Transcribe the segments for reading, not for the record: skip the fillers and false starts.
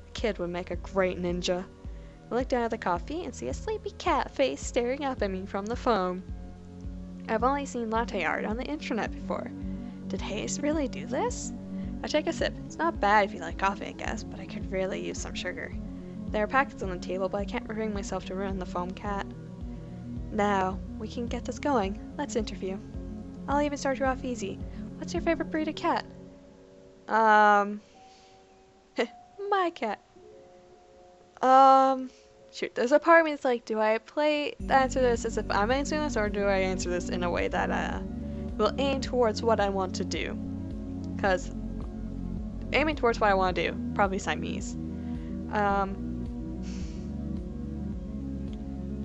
A kid would make a great ninja. I look down at the coffee and see a sleepy cat face staring up at me from the foam. I've only seen latte art on the internet before. Did Hayes really do this? I take a sip. It's not bad if you like coffee, I guess, but I could really use some sugar. There are packets on the table, but I can't bring myself to ruin the foam cat. Now, we can get this going. Let's interview. I'll even start you off easy. What's your favorite breed of cat? My cat. Shoot, there's a part of me that's like, do I answer this as if I'm answering this, or do I answer this in a way that, will aim towards what I want to do? Because aiming towards what I want to do, probably Siamese.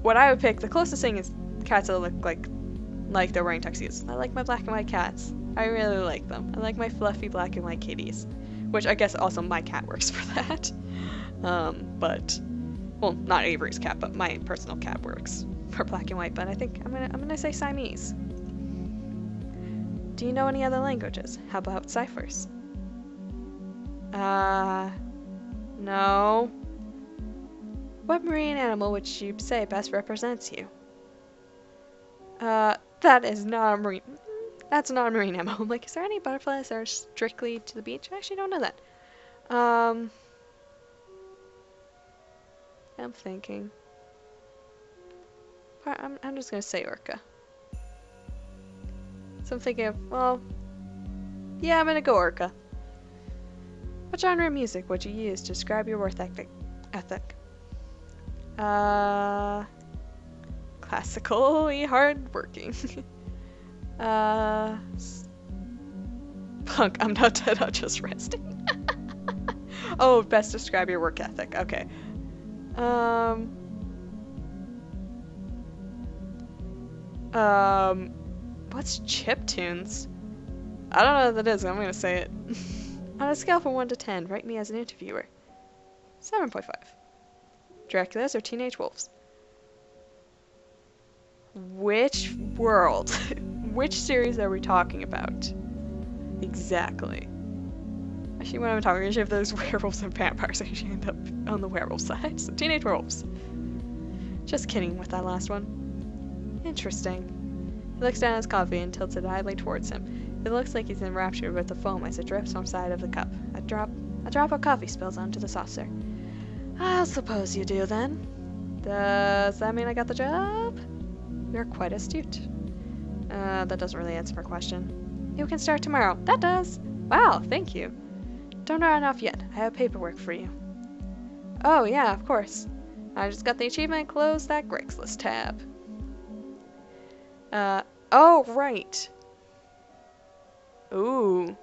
What I would pick, the closest thing is cats that look like they're wearing tuxedos. I like my black and white cats. I really like them. I like my fluffy black and white kitties. Which I guess also my cat works for that. But, well, not Avery's cat, but my personal cat works for black and white. But I think I'm gonna say Siamese. Do you know any other languages? How about ciphers? No. What marine animal would you say best represents you? That is not a marine. That's not a marine animal. I'm like, is there any butterflies that are strictly to the beach? I actually don't know that. I'm thinking. I'm just gonna say orca. So I'm thinking of, well, yeah, I'm gonna go orca. What genre of music would you use to describe your work ethic? Classically hardworking. Punk, I'm not dead, I'm just resting. Oh, best describe your work ethic. Okay. What's chiptunes? I don't know what that is, I'm gonna say it. On a scale from 1 to 10, rate me as an interviewer. 7.5. Draculas or teenage wolves? Which world? Which series are we talking about? Exactly. Actually, when I'm talking, usually if there's werewolves and vampires, I usually end up on the werewolf side. So, teenage werewolves. Just kidding with that last one. Interesting. He looks down at his coffee and tilts it idly towards him. It looks like he's enraptured with the foam as it drips from the side of the cup. A drop of coffee spills onto the saucer. I'll suppose you do, then. Does that mean I got the job? You're quite astute. That doesn't really answer my question. You can start tomorrow. That does. Wow, thank you. Don't run off yet. I have paperwork for you. Oh, yeah, of course. I just got the achievement and closed that Craigslist tab. Oh, right. Ooh.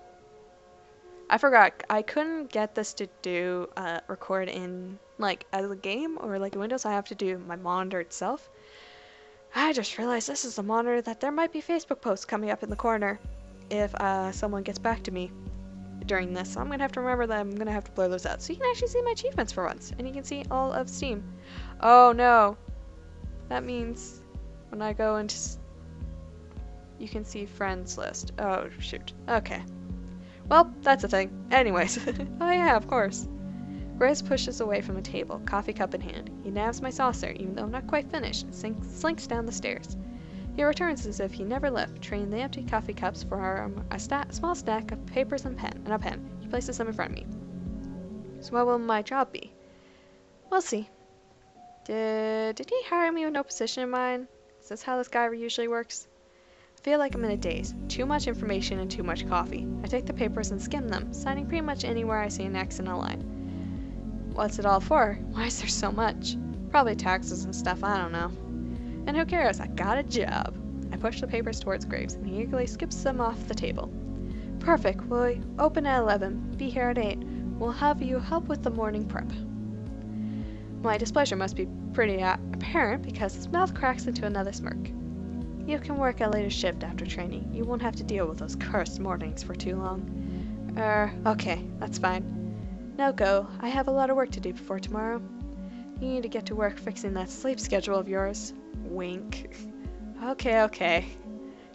I forgot. I couldn't get this to do, record in, like, as a game or, like, Windows. I have to do my monitor itself. I just realized this is a monitor that there might be Facebook posts coming up in the corner if, someone gets back to me during this. So I'm gonna have to remember that I'm gonna have to blur those out. So you can actually see my achievements for once. And you can see all of Steam. Oh, no. That means when I go into... You can see friends list. Oh, shoot. Okay. Well, that's a thing. Anyways. Oh, yeah, of course. Grace pushes away from the table, coffee cup in hand. He nabs my saucer, even though not quite finished, and slinks down the stairs. He returns as if he never left, trading the empty coffee cups for a small stack of papers and a pen. He places them in front of me. So what will my job be? We'll see. Did he hire me with no position in mind? Is this how this guy usually works? I feel like I'm in a daze. Too much information and too much coffee. I take the papers and skim them, signing pretty much anywhere I see an X and a line. What's it all for? Why is there so much? Probably taxes and stuff, I don't know. And who cares? I got a job. I push the papers towards Graves, and he eagerly skips them off the table. Perfect. We'll open at 11. Be here at 8. We'll have you help with the morning prep. My displeasure must be pretty apparent because his mouth cracks into another smirk. You can work a later shift after training. You won't have to deal with those cursed mornings for too long. Okay, that's fine. Now go. I have a lot of work to do before tomorrow. You need to get to work fixing that sleep schedule of yours. Wink. Okay.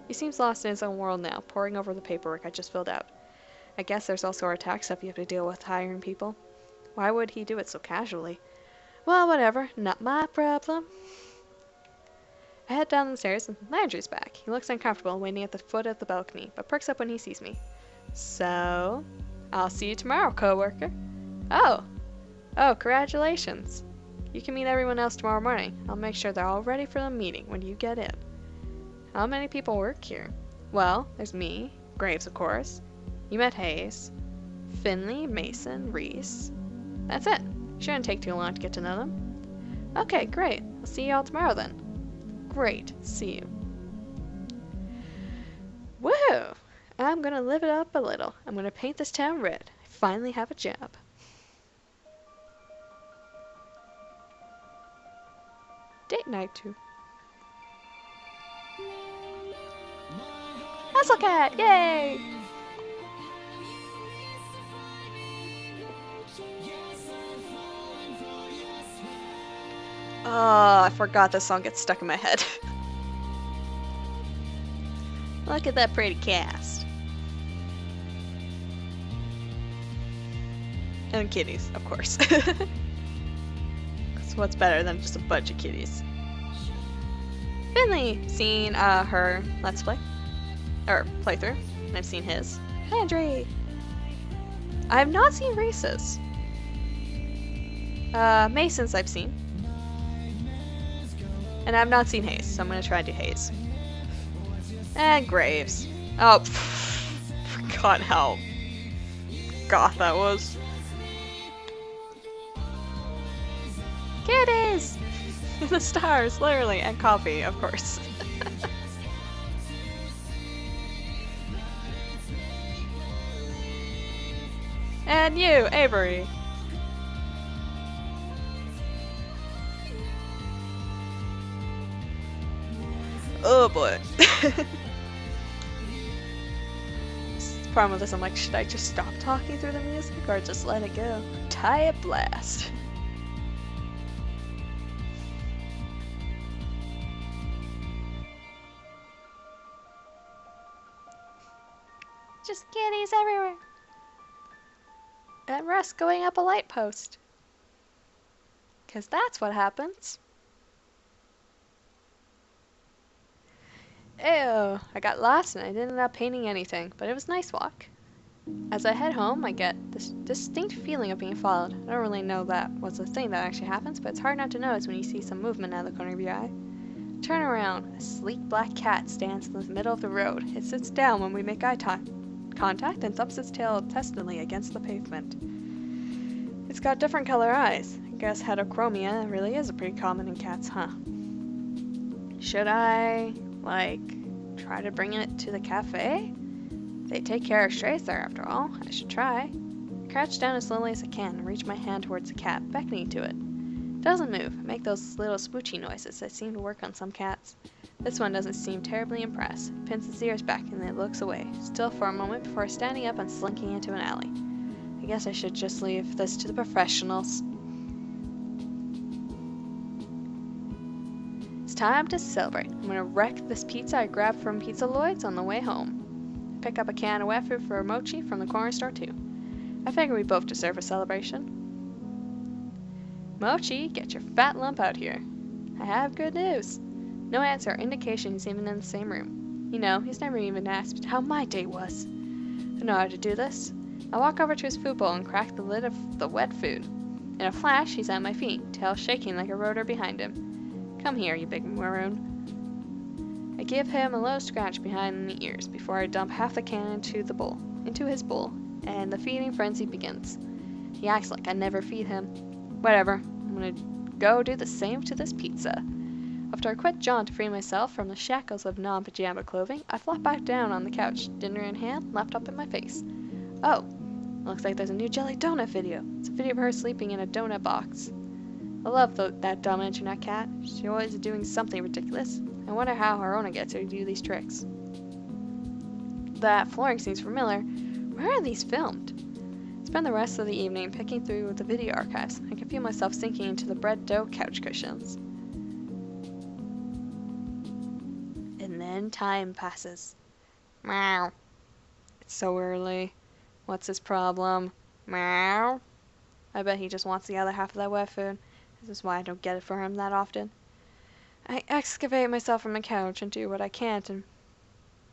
He seems lost in his own world now, poring over the paperwork I just filled out. I guess there's also our tax stuff you have to deal with hiring people. Why would he do it so casually? Well, whatever. Not my problem. I head down the stairs and Landry's back. He looks uncomfortable waiting at the foot of the balcony, but perks up when he sees me. So, I'll see you tomorrow, coworker. Oh. Oh, congratulations. You can meet everyone else tomorrow morning. I'll make sure they're all ready for the meeting when you get in. How many people work here? Well, there's me, Graves, of course. You met Hayes, Finley, Mason, Reese. That's it. Shouldn't take too long to get to know them. Okay, great. I'll see you all tomorrow then. Great. See you. Woohoo! I'm gonna live it up a little. I'm gonna paint this town red. I finally have a job. Date night 2. Hustle Cat! Yay! Oh, I forgot this song gets stuck in my head. Look at that pretty cast. And kitties, of course. So what's better than just a bunch of kitties? Finley! Seen her Let's Play. Or playthrough. And I've seen his. Landry! I have not seen Reese's. Mason's I've seen. And I've not seen Hayes, so I'm gonna try to do Hayes. And Graves. Oh, forgot how goth that was. Kitties! The stars, literally, and coffee, of course. And you, Avery. Oh boy. The problem with this, I'm like, should I just stop talking through the music or just let it go? Tie it blast. Just kitties everywhere. And Russ going up a light post. 'Cause that's what happens. Ew, I got lost and I didn't end up painting anything, but it was a nice walk. As I head home, I get this distinct feeling of being followed. I don't really know that was a thing that actually happens, but it's hard not to notice when you see some movement out of the corner of your eye. Turn around. A sleek black cat stands in the middle of the road. It sits down when we make eye contact and thumps its tail testily against the pavement. It's got different color eyes. I guess heterochromia really is pretty common in cats, huh? Should I, try to bring it to the cafe? They take care of strays there, after all. I should try. I crouch down as slowly as I can and reach my hand towards the cat, beckoning to it. It doesn't move. I make those little smoochy noises that seem to work on some cats. This one doesn't seem terribly impressed. It pins its ears back and then looks away, still for a moment before standing up and slinking into an alley. I guess I should just leave this to the professionals. It's time to celebrate. I'm gonna wreck this pizza I grabbed from Pizza Lloyd's on the way home. Pick up a can of wet food for Mochi from the corner store too. I figure we both deserve a celebration. Mochi, get your fat lump out here. I have good news. No answer or indication he's even in the same room. You know, he's never even asked how my day was. I know how to do this. I walk over to his food bowl and crack the lid of the wet food. In a flash, he's at my feet, tail shaking like a rotor behind him. Come here, you big maroon. I give him a low scratch behind the ears before I dump half the can into his bowl, and the feeding frenzy begins. He acts like I never feed him. Whatever, I'm gonna go do the same to this pizza. After a quick jaunt to free myself from the shackles of non-pajama clothing, I flop back down on the couch, dinner in hand, laptop in my face. Oh, looks like there's a new jelly donut video. It's a video of her sleeping in a donut box. I love that dumb internet cat. She's always doing something ridiculous. I wonder how her owner gets her to do these tricks. That flooring seems familiar. Where are these filmed? Spend the rest of the evening picking through the video archives. I can feel myself sinking into the bread dough couch cushions. And then time passes. Meow. It's so early. What's his problem? Meow. I bet he just wants the other half of that wet food. This is why I don't get it for him that often. I excavate myself from the couch and do what I can to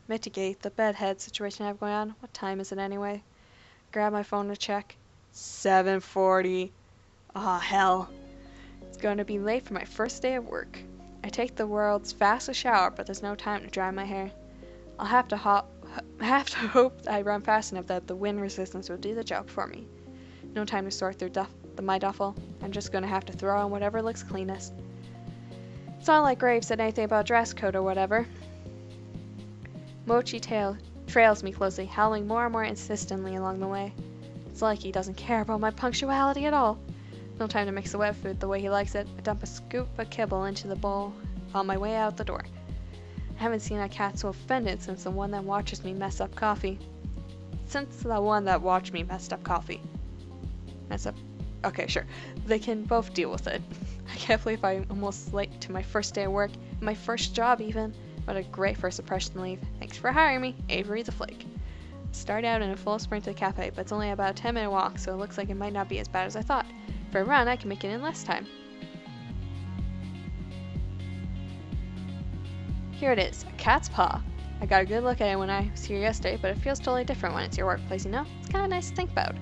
mitigate the bedhead situation I have going on. What time is it anyway? Grab my phone to check. 7:40. Oh, hell. It's going to be late for my first day of work. I take the world's fastest shower, but there's no time to dry my hair. I'll have to hope I run fast enough that the wind resistance will do the job for me. No time to sort through my duffel. I'm just going to have to throw on whatever looks cleanest. It's not like Graves said anything about dress code or whatever. Mochi trails me closely, howling more and more insistently along the way. It's like he doesn't care about my punctuality at all. No time to mix the wet food the way he likes it. I dump a scoop of kibble into the bowl on my way out the door. I haven't seen a cat so offended since the one that watches me mess up coffee. Okay, sure. They can both deal with it. I can't believe I'm almost late to my first day of work, my first job even. What a great first impression leave. Thanks for hiring me, Avery the Flake. Start out in a full sprint to the cafe, but it's only about a 10-minute walk, so it looks like it might not be as bad as I thought. For a run, I can make it in less time. Here it is, a cat's paw. I got a good look at it when I was here yesterday, but it feels totally different when it's your workplace, you know? It's kind of nice to think about.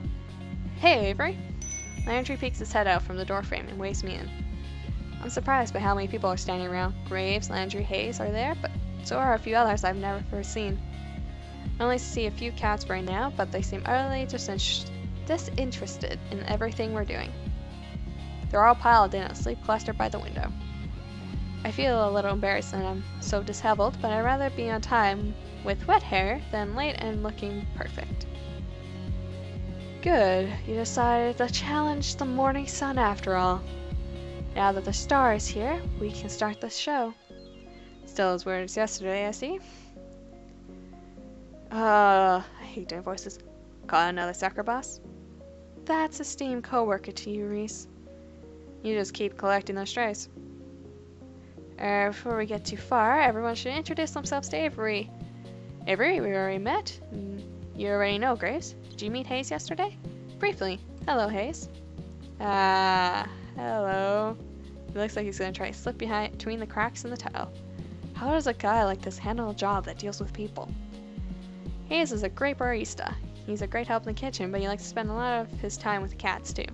Hey, Avery. Landry peeks his head out from the doorframe and waves me in. I'm surprised by how many people are standing around. Graves, Landry, Hayes are there, but so are a few others I've never seen. I only see a few cats right now, but they seem utterly disinterested in everything we're doing. They're all piled in a sleep cluster by the window. I feel a little embarrassed that I'm so disheveled, but I'd rather be on time with wet hair than late and looking perfect. Good, you decided to challenge the morning sun after all. Now that the star is here, we can start the show. Still as weird as yesterday, I see. I hate doing voices. Call another sucker boss? That's a esteemed co-worker to you, Reese. You just keep collecting those strays. Before we get too far, everyone should introduce themselves to Avery. Avery, we already met. You already know Graves. Did you meet Hayes yesterday? Briefly. Hello, Hayes. Hello. He looks like he's going to try to slip between the cracks in the tile. How does a guy like this handle a job that deals with people? Hayes is a great barista. He's a great help in the kitchen, but he likes to spend a lot of his time with the cats, too.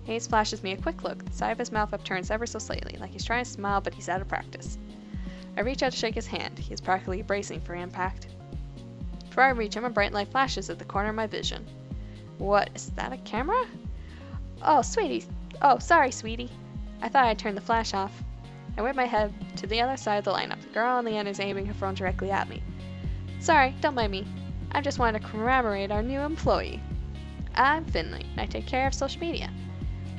Hayes flashes me a quick look. The side of his mouth upturns ever so slightly, like he's trying to smile, but he's out of practice. I reach out to shake his hand. He is practically bracing for impact. Before I reach him, a bright light flashes at the corner of my vision. What, is that a camera? Oh, sweetie. Oh, sorry, sweetie. I thought I'd turned the flash off. I whip my head to the other side of the lineup. The girl on the end is aiming her phone directly at me. Sorry, don't mind me. I just wanted to commemorate our new employee. I'm Finley, and I take care of social media.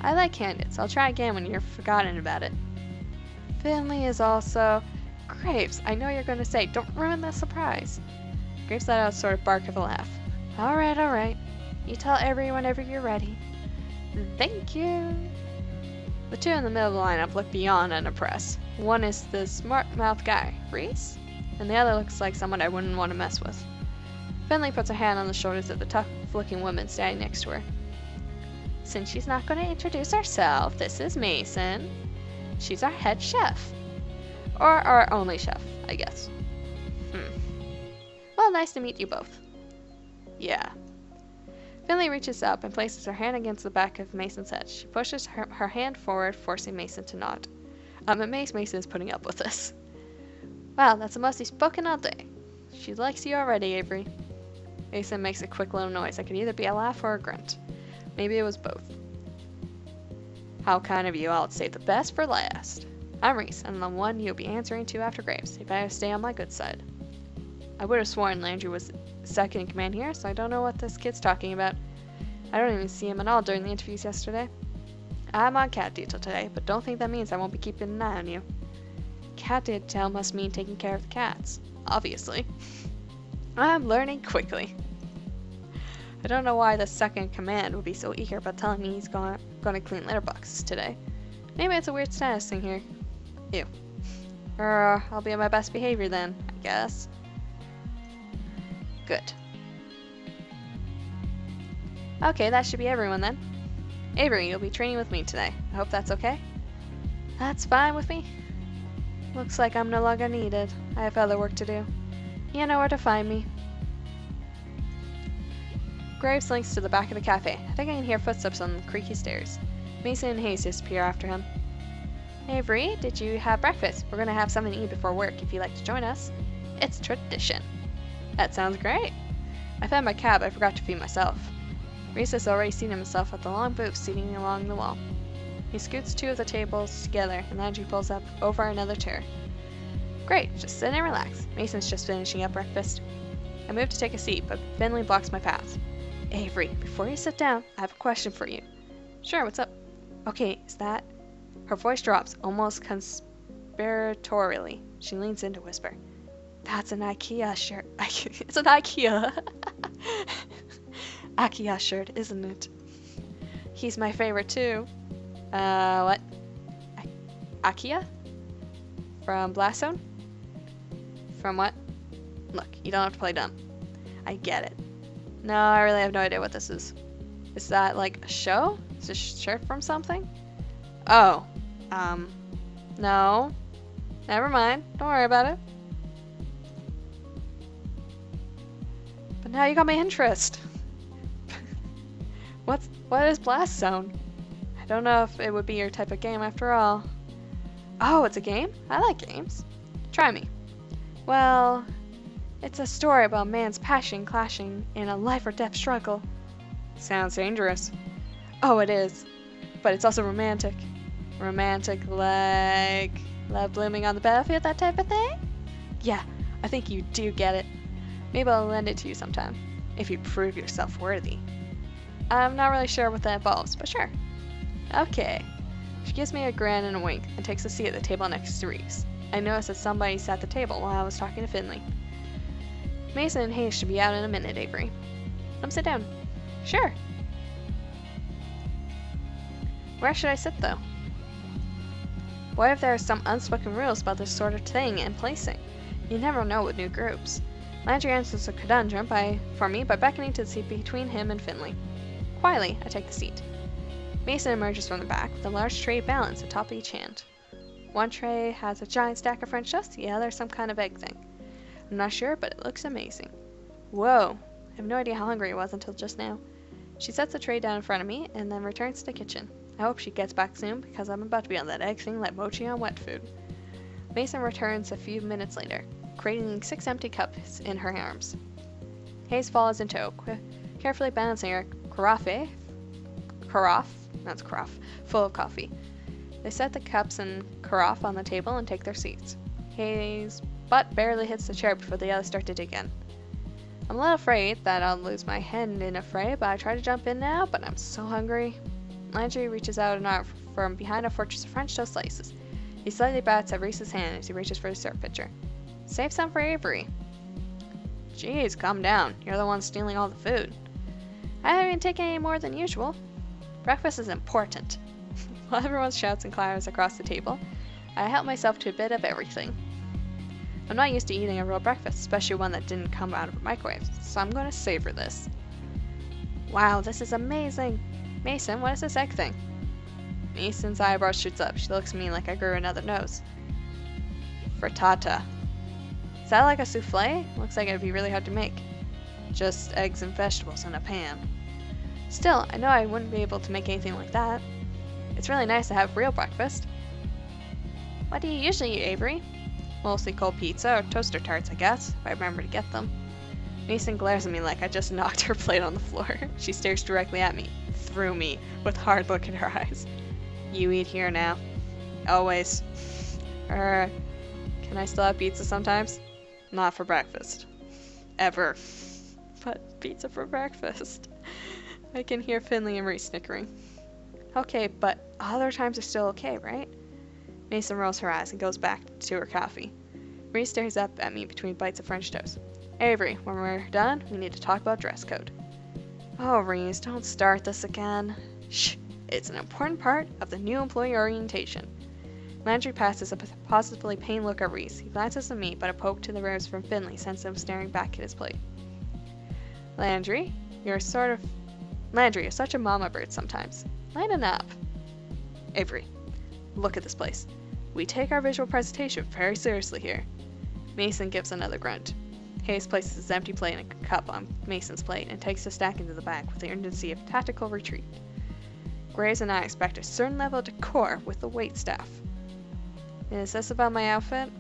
I like candidates. I'll try again when you're forgotten about it. Finley is also... Graves, I know you're going to say, don't ruin the surprise. Graves let out a sort of bark of a laugh. Alright. You tell everyone whenever you're ready. Thank you. The two in the middle of the lineup look beyond unimpressed. One is the smart-mouthed guy, Reese, and the other looks like someone I wouldn't want to mess with. Finley puts her hand on the shoulders of the tough-looking woman standing next to her. Since she's not going to introduce herself, this is Mason. She's our head chef. Or our only chef, I guess. Well, nice to meet you both. Yeah. Finley reaches up and places her hand against the back of Mason's head. She pushes her hand forward, forcing Mason to nod. I'm amazed Mason is putting up with this. Wow, that's the most he's spoken all day. She likes you already, Avery. Mason makes a quick little noise that could either be a laugh or a grunt. Maybe it was both. How kind of you. I'll save the best for last. I'm Reese, and I'm the one you'll be answering to after Graves. You better stay on my good side. I would have sworn Landry was second in command here, so I don't know what this kid's talking about. I don't even see him at all during the interviews yesterday. I'm on cat detail today, but don't think that means I won't be keeping an eye on you. Cat detail must mean taking care of the cats. Obviously. I'm learning quickly. I don't know why the second in command would be so eager about telling me he's going to clean litter boxes today. Maybe it's a weird status thing here. Ew. I'll be on my best behavior then, I guess. Good. Okay, that should be everyone then. Avery, you'll be training with me today. I hope that's okay? That's fine with me. Looks like I'm no longer needed. I have other work to do. You know where to find me. Graves links to the back of the cafe. I think I can hear footsteps on the creaky stairs. Mason and Hayes disappear after him. Avery, did you have breakfast? We're gonna have something to eat before work if you'd like to join us. It's tradition. That sounds great. I found my cab. I forgot to feed myself. Reese has already seen himself at the long booth seating along the wall. He scoots two of the tables together and Landry pulls up over another chair. Great, just sit and relax. Mason's just finishing up breakfast. I move to take a seat, but Finley blocks my path. Avery, before you sit down, I have a question for you. Sure, what's up? Okay, is that... Her voice drops, almost conspiratorially. She leans in to whisper. That's an IKEA shirt. It's an IKEA. IKEA shirt, isn't it? He's my favorite too. What? IKEA? From Blast Zone? From what? Look, you don't have to play dumb. I get it. No, I really have no idea what this is. Is that like a show? Is this a shirt from something? Oh. No. Never mind. Don't worry about it. But now you got my interest. What is Blast Zone? I don't know if it would be your type of game after all. Oh, it's a game? I like games. Try me. Well, it's a story about man's passion clashing in a life or death struggle. Sounds dangerous. Oh, it is. But it's also romantic. Romantic like love blooming on the battlefield, that type of thing? Yeah, I think you do get it. Maybe I'll lend it to you sometime, if you prove yourself worthy. I'm not really sure what that involves, but sure. Okay. She gives me a grin and a wink, and takes a seat at the table next to Reese. I notice that somebody sat at the table while I was talking to Finley. Mason and Hayes should be out in a minute, Avery. Come sit down. Sure. Where should I sit, though? What if there are some unspoken rules about this sort of thing and placing? You never know with new groups. Landry answers the conundrum for me by beckoning to the seat between him and Finley. Quietly, I take the seat. Mason emerges from the back with a large tray balanced atop each hand. One tray has a giant stack of French toast, the other some kind of egg thing. I'm not sure, but it looks amazing. Whoa! I have no idea how hungry I was until just now. She sets the tray down in front of me and then returns to the kitchen. I hope she gets back soon because I'm about to be on that egg thing like mochi on wet food. Mason returns a few minutes later, cradling 6 empty cups in her arms. Hayes follows in tow, carefully balancing her carafe, full of coffee. They set the cups and carafe on the table and take their seats. Hayes' butt barely hits the chair before the others start to dig in. I'm a little afraid that I'll lose my hand in a fray, but I try to jump in now, but I'm so hungry. Landry reaches out an arm from behind a fortress of French toast slices. He slightly bats at Reese's hand as he reaches for his syrup pitcher. Save some for Avery. Jeez, calm down. You're the one stealing all the food. I haven't even taken any more than usual. Breakfast is important. While everyone shouts and clatters across the table, I help myself to a bit of everything. I'm not used to eating a real breakfast, especially one that didn't come out of a microwave, so I'm going to savor this. Wow, this is amazing! Mason, what is this egg thing? Mason's eyebrows shoots up. She looks at me like I grew another nose. Frittata. Is that like a souffle? Looks like it'd be really hard to make. Just eggs and vegetables in a pan. Still, I know I wouldn't be able to make anything like that. It's really nice to have real breakfast. What do you usually eat, Avery? Mostly cold pizza or toaster tarts, I guess, if I remember to get them. Mason glares at me like I just knocked her plate on the floor. She stares directly at me, through me, with a hard look in her eyes. You eat here now. Always. Can I still have pizza sometimes? Not for breakfast. Ever. But pizza for breakfast. I can hear Finley and Reese snickering. Okay, but other times are still okay, right? Mason rolls her eyes and goes back to her coffee. Reese stares up at me between bites of French toast. Avery, when we're done, we need to talk about dress code. Oh, Reese, don't start this again. Shh, it's an important part of the new employee orientation. Landry passes a positively pained look at Reese. He glances at me, but a poke to the ribs from Finley sends him staring back at his plate. Landry, you're sort of Landry is such a mama bird sometimes. Lighten up. Avery, look at this place. We take our visual presentation very seriously here. Mason gives another grunt. Hayes places his empty plate and a cup on Mason's plate and takes the stack into the back with the urgency of tactical retreat. Graves and I expect a certain level of decor with the waitstaff. Is this about my outfit?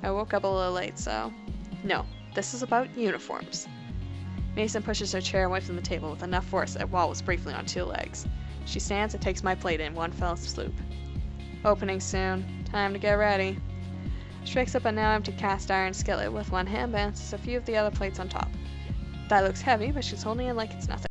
I woke up a little late, so... No, this is about uniforms. Mason pushes her chair away from the table with enough force that it wobbles briefly on two legs. She stands and takes my plate in one fell swoop. Opening soon. Time to get ready. She picks up a now empty cast iron skillet with one hand, balances a few of the other plates on top. That looks heavy, but she's holding it like it's nothing.